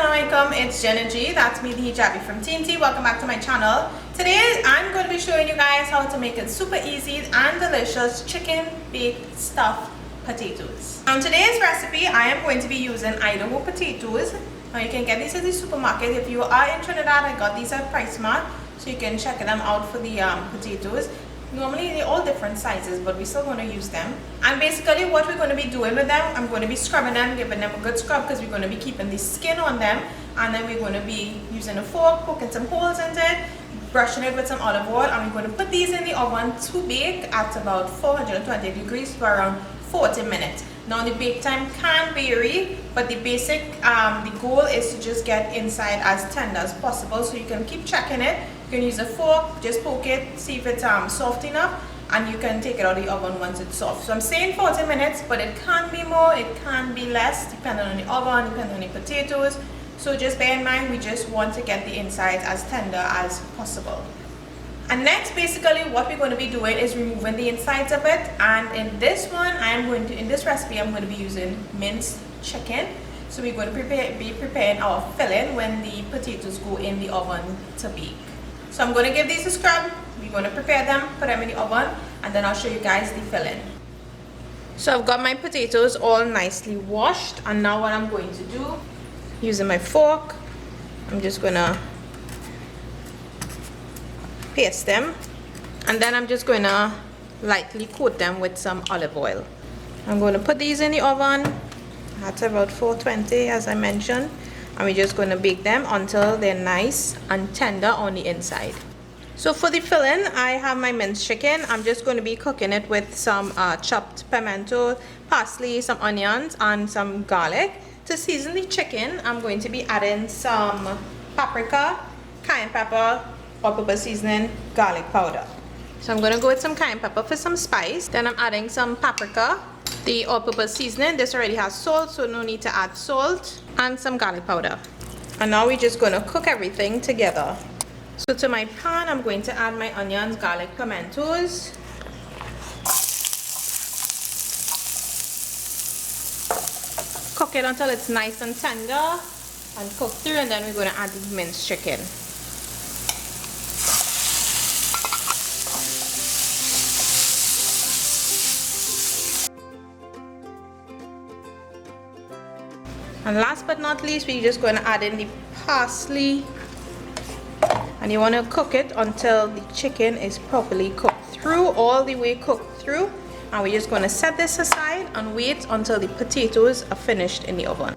Assalamualaikum, it's Jenna G. That's me, the hijabi from TNT. Welcome back to my channel. Today I'm going to be showing you guys how to make it super easy and delicious chicken baked stuffed potatoes. On today's recipe, I am going to be using Idaho potatoes. Now you can get these at the supermarket. If you are in Trinidad, I got these at Price Mart, so you can check them out for the potatoes. Normally they're all different sizes, but we're still going to use them. And basically what we're going to be doing with them, I'm going to be scrubbing them, giving them a good scrub because we're going to be keeping the skin on them. And then we're going to be using a fork, poking some holes in it, brushing it with some olive oil, and we're going to put these in the oven to bake at about 420 degrees for around 40 minutes. Now the bake time can vary, but the basic, the goal is to just get inside as tender as possible. So you can keep checking it. You can use a fork, just poke it, see if it's soft enough, and you can take it out of the oven once it's soft. So I'm saying 40 minutes, but it can be more, it can be less, depending on the oven, depending on the potatoes. So just bear in mind, we just want to get the insides as tender as possible. And next, basically what we're going to be doing is removing the insides of it. And in this one, in this recipe, I'm going to be using minced chicken. So we're going to be preparing our filling when the potatoes go in the oven to bake. So I'm going to give these a scrub. We're going to prepare them, put them in the oven, and then I'll show you guys the filling. So I've got my potatoes all nicely washed, and now what I'm going to do, using my fork, I'm just going to paste them, and then I'm just going to lightly coat them with some olive oil. I'm going to put these in the oven at about 420, as I mentioned, and we're just going to bake them until they're nice and tender on the inside. So for the filling, I have my minced chicken. I'm just going to be cooking it with some chopped pimento, parsley, some onions, and some garlic. To season the chicken, I'm going to be adding some paprika, cayenne pepper, all-purpose seasoning, garlic powder. So I'm going to go with some cayenne pepper for some spice. Then I'm adding some paprika, the all-purpose seasoning. This already has salt, so no need to add salt, and some garlic powder. And now we're just going to cook everything together. So to my pan, I'm going to add my onions, garlic, pimentos. Cook it until it's nice and tender and cook through, and then we're going to add the minced chicken. And last but not least, we're just going to add in the parsley, and you want to cook it until the chicken is properly cooked through, all the way cooked through. And we're just going to set this aside and wait until the potatoes are finished in the oven.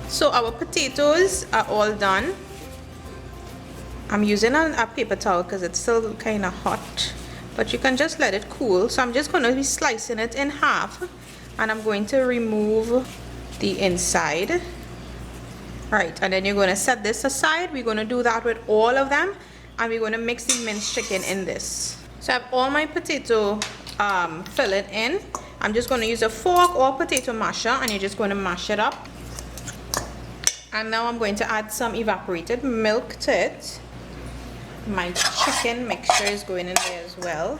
So our potatoes are all done. I'm using a paper towel because it's still kind of hot, but you can just let it cool. So I'm just going to be slicing it in half, and I'm going to remove the inside. Right, and then you're going to set this aside. We're going to do that with all of them, and we're going to mix the minced chicken in this. So I have all my potato filling in. I'm just going to use a fork or potato masher, and you're just going to mash it up. And now I'm going to add some evaporated milk to it. My chicken mixture is going in there as well.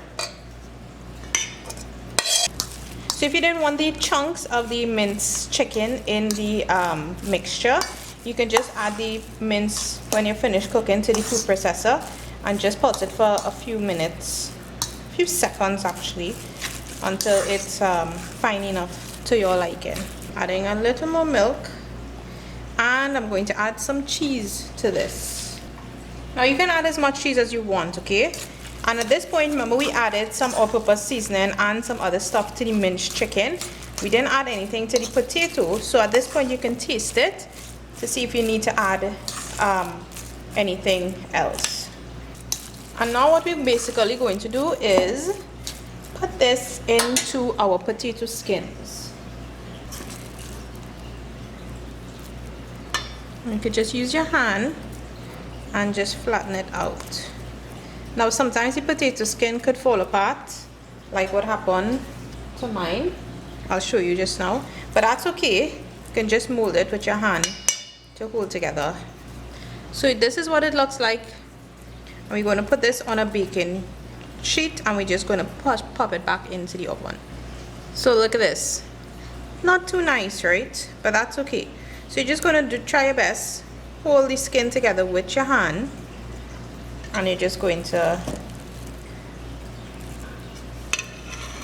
So if you didn't want the chunks of the minced chicken in the mixture, you can just add the mince when you're finished cooking to the food processor and just pulse it for a few minutes, a few seconds actually, until it's fine enough to your liking. Adding a little more milk, and I'm going to add some cheese to this. Now you can add as much cheese as you want, okay? And at this point, remember, we added some all-purpose seasoning and some other stuff to the minced chicken. We didn't add anything to the potato, so at this point you can taste it to see if you need to add anything else. And now what we're basically going to do is put this into our potato skins. You could just use your hand and just flatten it out. Now sometimes the potato skin could fall apart, like what happened to mine. I'll show you just now, but that's okay. You can just mold it with your hand to hold together. So this is what it looks like, and we're going to put this on a baking sheet, and we're just going to pop it back into the oven. So look at this. not too nice, right? But that's okay. So you're just going to try your best. Hold the skin together with your hand. And you're just going to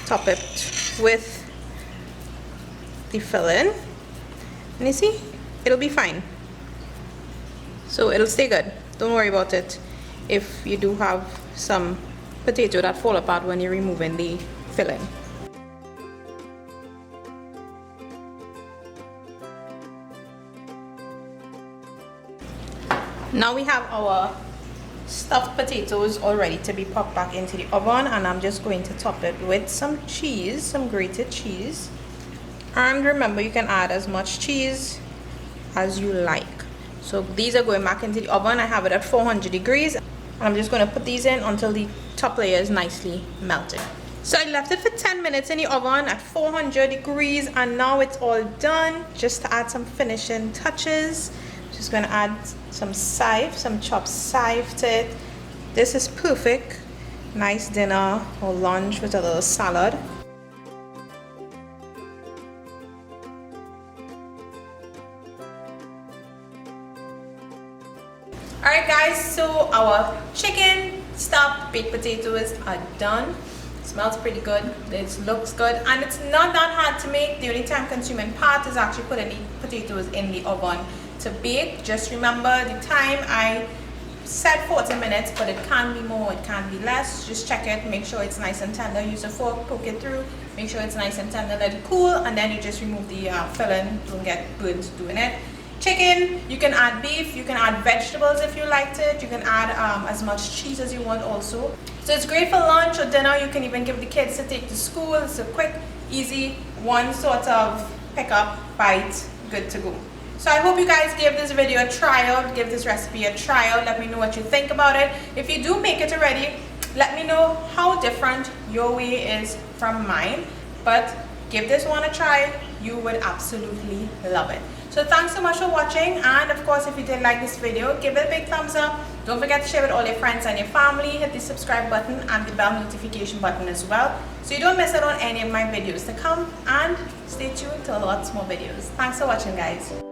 top it with the filling. And you see, it'll be fine. So it'll stay good. Don't worry about it if you do have some potato that fall apart when you're removing the filling. Now we have our stuffed potatoes all ready to be popped back into the oven, and I'm just going to top it with some cheese, some grated cheese. And remember, you can add as much cheese as you like. So these are going back into the oven. I have it at 400 degrees. And I'm just going to put these in until the top layer is nicely melted. So I left it for 10 minutes in the oven at 400 degrees, and now it's all done. Just to add some finishing touches, just going to add some chive, some chopped chive to it. This is perfect. Nice dinner or lunch with a little salad. Alright guys, so our chicken stuffed baked potatoes are done. Smells pretty good, it looks good, and it's not that hard to make. The only time consuming part is actually putting the potatoes in the oven to bake. Just remember the time. I said 40 minutes, but it can be more, it can be less. Just check it, make sure it's nice and tender. Use a fork, poke it through, make sure it's nice and tender, let it cool, and then you just remove the filling. Don't get burnt doing it. Chicken, you can add beef, you can add vegetables if you liked it. You can add as much cheese as you want also. So it's great for lunch or dinner. You can even give the kids to take to school. It's a quick, easy, one sort of pick up, bite, good to go. So I hope you guys give this video a try out, give this recipe a try out. Let me know what you think about it. If you do make it already, let me know how different your way is from mine. But give this one a try, you would absolutely love it. So thanks so much for watching, and of course if you did like this video, give it a big thumbs up. Don't forget to share with all your friends and your family. Hit the subscribe button and the bell notification button as well, so you don't miss out on any of my videos to come, and stay tuned to lots more videos. Thanks for watching guys.